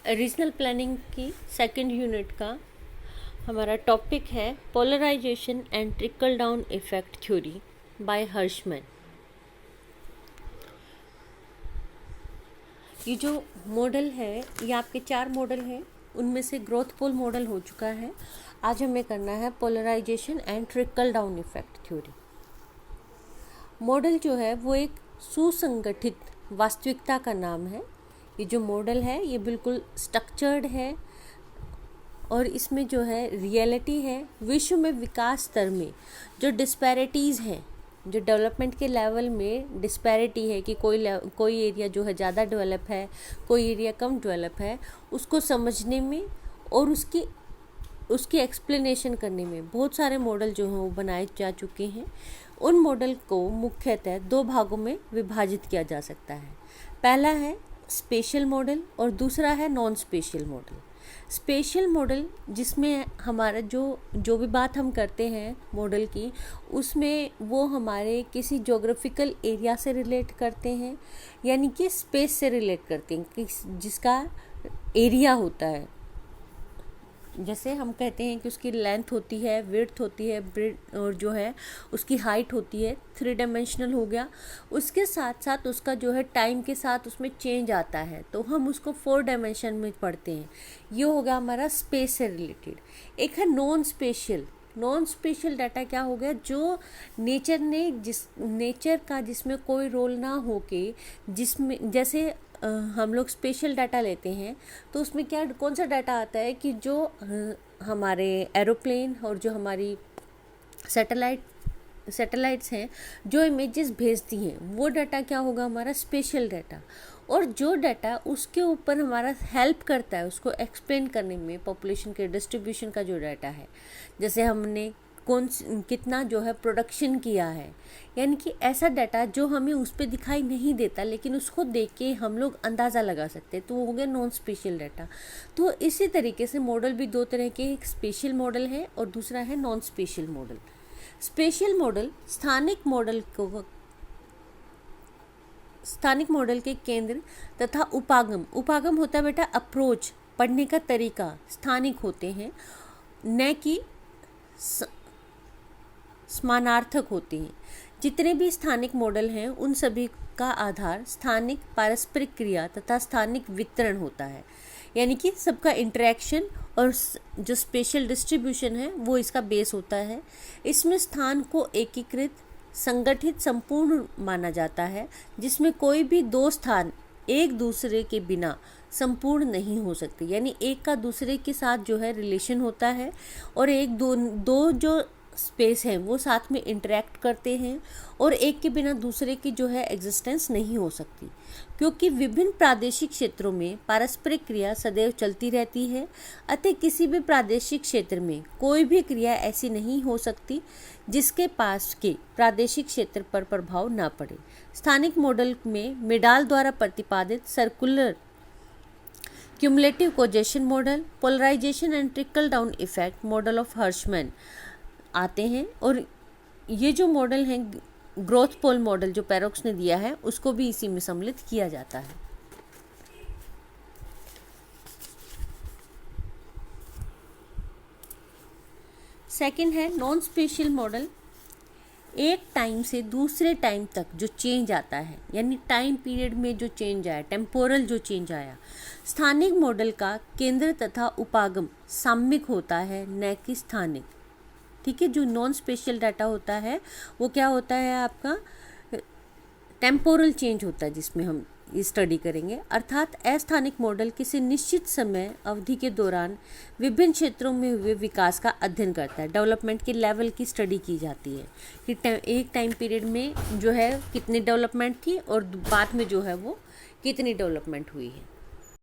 Regional planning की second unit का हमारा टॉपिक है polarization and trickle down effect theory by Hirschman. ये जो मॉडल है ये आपके 4 मॉडल हैं, उनमें से ग्रोथ पोल मॉडल हो चुका है। आज हमें करना है polarization and trickle down effect theory. Model जो है वो एक सुसंगठित वास्तविकता का नाम है। ये जो मॉडल है ये बिल्कुल स्ट्रक्चर्ड है और इसमें जो है रियलिटी है। विश्व में विकास स्तर में जो डिस्पैरिटीज़ हैं, जो डेवलपमेंट के लेवल में डिस्पैरिटी है कि कोई एरिया जो है ज़्यादा डेवलप है, कोई एरिया कम डेवलप है, उसको समझने में और उसकी एक्सप्लेनेशन करने में बहुत सारे मॉडल जो हैं वो बनाए जा चुके हैं। उन मॉडल को मुख्यतः 2 भागों में विभाजित किया जा सकता है। पहला है स्पेशल मॉडल और दूसरा है non special model. Special model जिसमें हमारा जो भी बात हम करते हैं मॉडल की, उसमें वो हमारे किसी ज्योग्राफिकल एरिया से रिलेट करते हैं, यानी कि स्पेस से रिलेट करते हैं कि जिसका एरिया होता है। जैसे हम कहते हैं कि उसकी लेंथ होती है, विड्थ होती है, ब्रेड्थ और जो है उसकी हाइट होती है, 3 डायमेंशनल हो गया। उसके साथ साथ उसका जो है टाइम के साथ उसमें चेंज आता है, तो हम उसको 4 डायमेंशन में पढ़ते हैं। ये हो गया हमारा स्पेस से रिलेटेड। एक है नॉन स्पेशल डाटा। क्या हो गया? जो नेचर का जिसमें कोई रोल ना हो के, जिसमें जैसे हम लोग स्पेशल डाटा लेते हैं तो उसमें कौन सा डाटा आता है कि जो हमारे एरोप्लेन और जो हमारी सैटेलाइट्स हैं जो इमेजेस भेजती हैं, वो डाटा क्या होगा? हमारा स्पेशल डाटा। और जो डाटा उसके ऊपर हमारा हेल्प करता है उसको एक्सप्लेन करने में, पॉपुलेशन के डिस्ट्रीब्यूशन का जो डाटा है, जैसे हमने कितना जो है प्रोडक्शन किया है, यानी कि ऐसा डाटा जो हमें उस पर दिखाई नहीं देता लेकिन उसको देख के हम लोग अंदाज़ा लगा सकते हैं, तो वो हो गया नॉन स्पेशल डाटा। तो इसी तरीके से मॉडल भी 2 तरह के, एक स्पेशल मॉडल है और दूसरा है non special model. Special model स्थानिक मॉडल के केंद्र तथा उपागम होता है बेटा अप्रोच, पढ़ने का तरीका स्थानिक होते हैं, न कि समानार्थक होते हैं। जितने भी स्थानिक मॉडल हैं उन सभी का आधार स्थानिक पारस्परिक क्रिया तथा स्थानिक वितरण होता है, यानी कि सबका इंटरेक्शन और जो स्पेशल डिस्ट्रीब्यूशन है वो इसका बेस होता है। इसमें स्थान को एकीकृत, संगठित, संपूर्ण माना जाता है, जिसमें कोई भी 2 स्थान एक दूसरे के बिना संपूर्ण नहीं हो सकते, यानी एक का दूसरे के साथ जो है रिलेशन होता है और दो जो स्पेस हैं वो साथ में इंटरेक्ट करते हैं और एक के बिना दूसरे की जो है एग्जिस्टेंस नहीं हो सकती, क्योंकि विभिन्न प्रादेशिक क्षेत्रों में पारस्परिक क्रिया सदैव चलती रहती है। अतः किसी भी प्रादेशिक क्षेत्र में कोई भी क्रिया ऐसी नहीं हो सकती जिसके पास के प्रादेशिक क्षेत्र पर प्रभाव न पड़े। स्थानिक मॉडल में मेडाल द्वारा प्रतिपादित circular cumulative causation model, polarization and trickle down effect model of Hirschman आते हैं, और ये जो मॉडल हैं ग्रोथ पोल मॉडल जो पैरोक्स ने दिया है उसको भी इसी में सम्मिलित किया जाता है। सेकंड है नॉन स्पेशल मॉडल। एक टाइम से दूसरे टाइम तक जो चेंज आता है, यानी टाइम पीरियड में जो चेंज आया, टेम्पोरल जो चेंज आया, स्थानिक मॉडल का केंद्र तथा उपागम साम्यिक होता है, न कि स्थानिक। ठीक है, जो नॉन स्पेशल डाटा होता है वो क्या होता है? आपका टेम्पोरल चेंज होता है जिसमें हम स्टडी करेंगे, अर्थात अस्थानिक मॉडल किसी निश्चित समय अवधि के दौरान विभिन्न क्षेत्रों में हुए विकास का अध्ययन करता है। डेवलपमेंट के लेवल की स्टडी की जाती है कि एक टाइम पीरियड में जो है कितनी डेवलपमेंट थी और बाद में जो है वो कितनी डेवलपमेंट हुई है।